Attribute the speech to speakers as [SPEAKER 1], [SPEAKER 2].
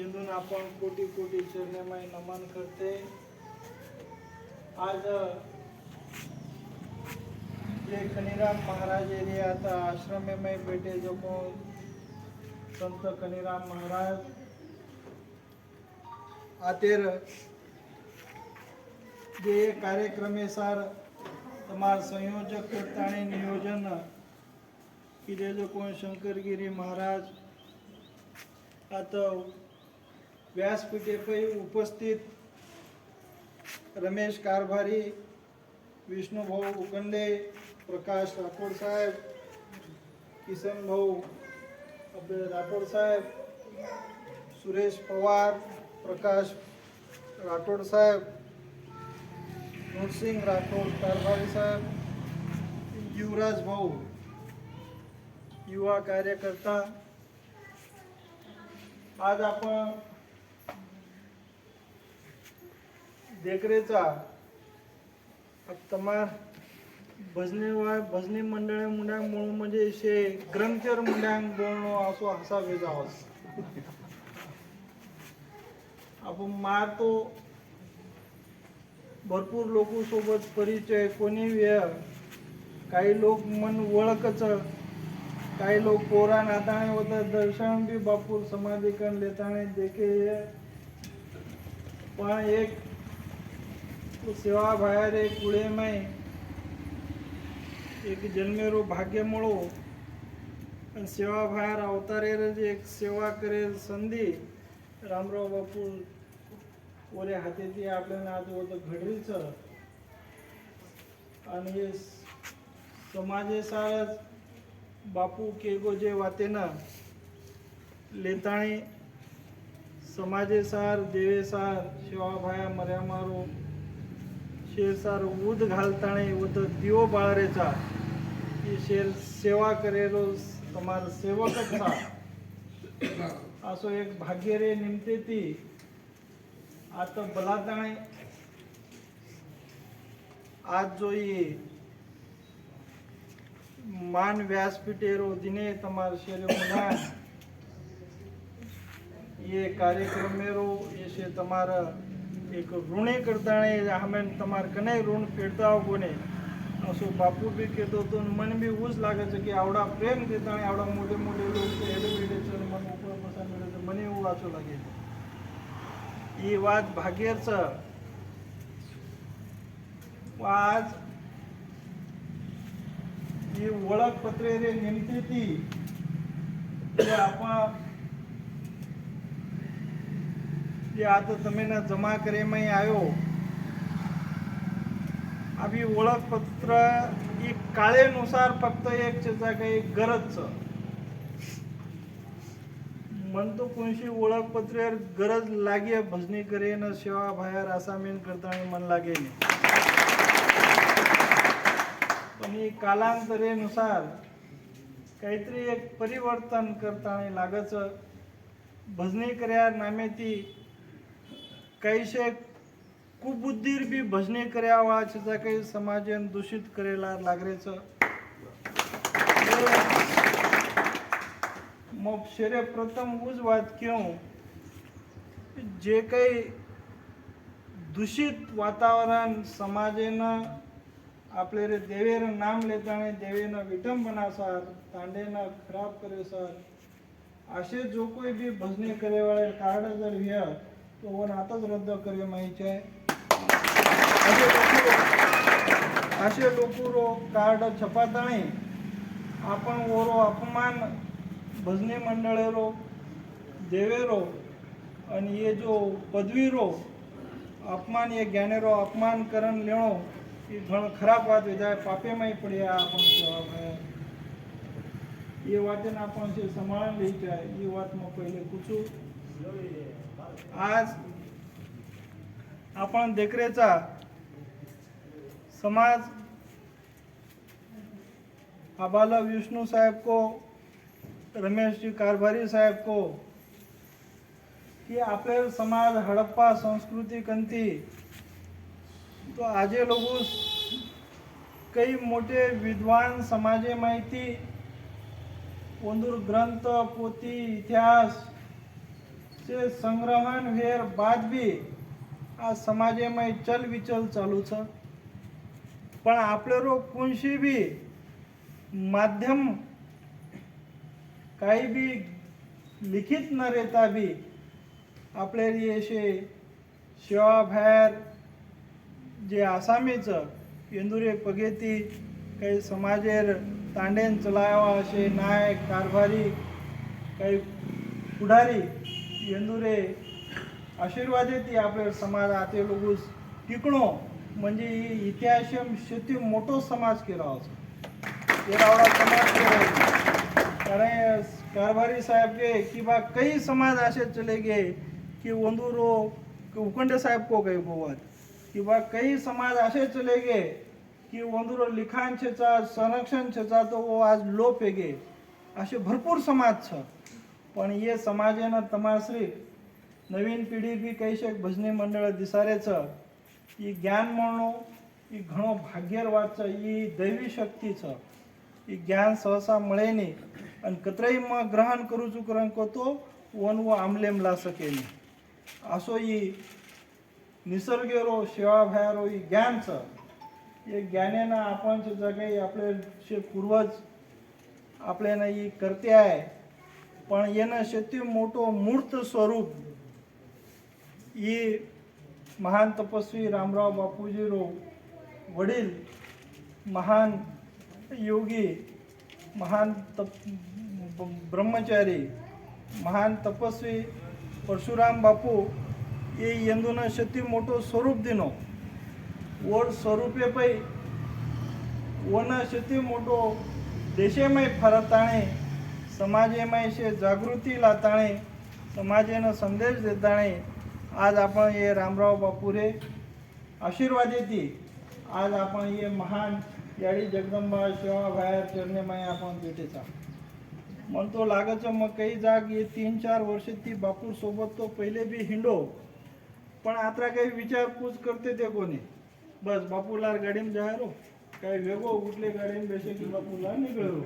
[SPEAKER 1] बिंदून आपण कोटी कोटी चरणमय नमन करते। आज जे कनिराम महाराज एरिया आता आश्रम में बैठे जो को संत कनिराम महाराज आतेर जे कार्यक्रमेसार तमार संयोजक करताने नियोजन किदे जो कोण शंकरगिरी महाराज आता व्यासपीठे पे उपस्थित रमेश कारभारी, विष्णु भाऊ उकंडे, प्रकाश राठोड साहेब, किसन भाऊ राठोड साहेब, सुरेश पवार, प्रकाश राठोड साहेब, नरसिंह राठोड कारभारी साहेब, युवराज भाऊ युवा कार्यकर्ता, आज आपण देखरेचा तमार भजनी मंडळ मुंड्यांग म्हणून म्हणजे शे ग्रंथर मुंड्यांग बोलणं असो असा वेजावस आपण मारतो भरपूर लोक सोबत परिचय कोणी वेळ काही लोक मन ओळखच काही लोक पोरा नाताने होता दर्शन भी बापूर समाधिकरण लेताने देखे पण एक सेवा बाहेर एक पुढे में एक जन्मेरो भाग्य मळो आणि सेवा बाहेर अवतारे एक सेवा करे संधी रामराव बापू ओरे हाती आपल्याला आज होतं घडरीच आणि समाजे सारच बापू के गो जे वातेना लेताणी समाजे सार देवे सार सेवा भाया मर्या मारो शेर सार उद घालताणे उद दिवो बाळरेचा ही शेर सेवा करेलो तमार सेवकच था असो एक भाग्य रे निमते ती आता बलाताणे आज जो ये मान व्यासपीठेरो दिने तमार शेर मुना ये कार्यक्रम मेरो ये शे तमार एक ऋणी करताने हमें तमार कने ऋण फेडता कोने असो बापू भी कहतो तो मन भी ऊस लागत की आवडा प्रेम देताने आवडा मोठे मोठे लोक एलिव्हेटेशन मन ऊपर बसा मिळे मने ऊ वाचो लागे ही वाद भाग्यच आज ही ओळख पत्रे रे नेमती ती आपण जे आता તમે जमा करे में आयो अभी ओळख पत्र एक काळेनुसार फक्त एक त्याचा काही गरज म्हणतो कोणशी ओळख पत्र गरज लागे भजनी करे न सेवा बाहेर असामीन करताना मन लागे पण ही कालांतरेनुसार काहीतरी एक परिवर्तन करताना लागच भजनी कर्या नामे ती कैसे कुबुद्धीर भी भजने कर्या वाचता काही समाजन दूषित करेला लागरेच मग शेरे प्रथम उज वाद क्यों जे काही दूषित वातावरण समाजेनं आपले रे देवेर नाम लेताने देवेनं विटंबना सार तांडेनं खराब करे सार असे जो कोई भी भजने करे वाले कार्ड जर व्या तो वन आताच रद्द करे माहिती असे लोक कार्ड छपाताने आपण ओरो अपमान भजनी मंडळेरो देवेरो आणि ये जो पदवीरो अपमान ये ज्ञानेरो अपमान करण लेणो ये घण खराब बात विधाय पापे में पड़े आपण सेवा भाई ये वाते ना आपण से संभाळून घ्यायची आहे ही वात मग पहिले कुचू आज आपण देखरेचा समाज आबाला विष्णु साहब को रमेश जी कारभारी साहब को कि आपले समाज हड़प्पा संस्कृती कंती तो आजे लोग कई मोठे विद्वान समाजे माहिती ಒಂದೂರು ಗ್ರಂಥ ಪೋತಿ ಇತಿಹಾಸ से संग्रहण वेर बाद भी आ समाजे में चल विचल चालू छ। पण आपले रो कोणशी भी माध्यम काही भी लिखित न रहता भी आपले असे सेवा भायर जे आसामीचं इंदुरे पगेती काही समाजेर तांडेन चलावा असे नायक कारभारी काही पुढारी इंदुरे आशीर्वाद येते आपले समाज आते लोगूस टिकणो म्हणजे इतिहासम शेती मोठो समाज केला होता एवढा समाज केला कारण कारभारी साहेब के कि बा कई समाज ऐसे चले गए कि वंदूरो उकंडे साहेब को गए गोवत कि बा कई समाज ऐसे चले गए कि वंदूरो लिखाण छेचा संरक्षण छेचा तो वो आज लोप है गे असे भरपूर समाज छ। पण ये समाजेनं तमाश्री नवीन पिढी बी कैसे भजनी मंडळ दिसारेचं ही ज्ञान म्हणो ही घणो भाग्यर वाच ही दैवी शक्ती छ। ही ज्ञान सहसा मळे नाही आणि कतराई मग ग्रहण करू चुकरंको तो वनवो आमलेम ला सके नाही असो ही निसर्गेरो सेवा भायरो ही ज्ञान छ। ये ज्ञानेनं आपण जगाई आपले शे पूर्वज आपल्याला ही करते आहे पण येणं शेती मोठो मूर्त स्वरूप ही महान तपस्वी रामराव बापूजीरो वडील महान योगी महान ब्रह्मचारी महान तपस्वी परशुराम बापू ये यंदुना शेती मोठो स्वरूप दिनो ओर स्वरूपे पै ओना शेती मोठो देशेमय फरताणे समाजेमय शे जागृती लाताणे समाजेनं संदेश देताणे आज आपण ये रामराव बापू रे आशीर्वाद येती आज आपण ये महान याडी जगदंबा सेवा बाहेर चरणेमय आपण भेटेचा म्हणतो लागायचं मग काही जाग ये 3-4 वर्ष ती बापू सोबत तो पहिले भी हिंडो पण आता काही विचारपूस करते ते कोणी बस बापूला गाडीम जायरो काही वेगो उठले गाडीम बेसे की बापूला निघलो